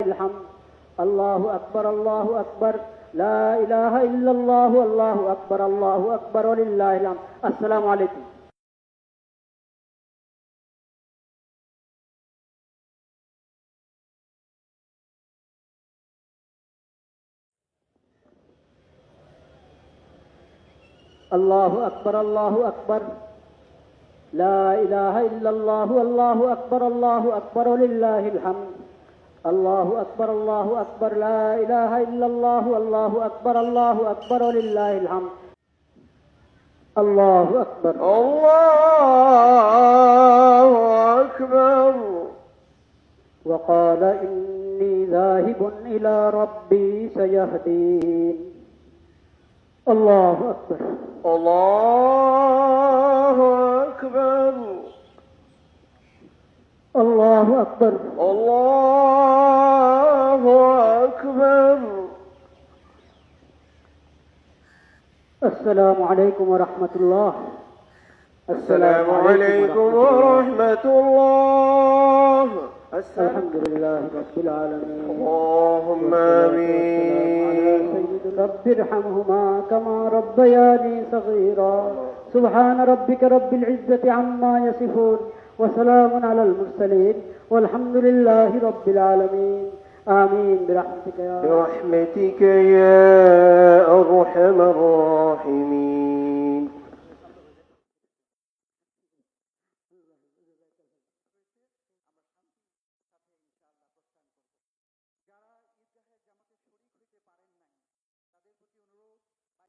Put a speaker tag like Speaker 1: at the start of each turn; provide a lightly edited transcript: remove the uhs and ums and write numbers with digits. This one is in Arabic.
Speaker 1: الحمد. الله أكبر الله أكبر. لا إله إلا الله والله أكبر الله أكبر ولله الحمد. السلام عليكم. الله أكبر الله أكبر. لا إله إلا الله والله أكبر الله أكبر ولله الحمد. الله أكبر الله أكبر. لا إله إلا الله والله أكبر الله أكبر ولله الحمد. الله أكبر
Speaker 2: الله أكبر.
Speaker 1: وقال إني ذاهب إلى ربي سيهدين. الله أكبر
Speaker 2: الله أكبر.
Speaker 1: الله أكبر.
Speaker 2: الله أكبر.
Speaker 1: السلام عليكم ورحمة الله.
Speaker 2: السلام عليكم ورحمة الله.
Speaker 1: الحمد لله رب العالمين.
Speaker 2: اللهم آمين.
Speaker 1: رب ارحمهما كما ربياني صغيرا. سبحان ربك رب العزة عما يصفون وسلام على المرسلين والحمد لله رب العالمين. آمين برحمتك
Speaker 2: يا أرحم الراحمين.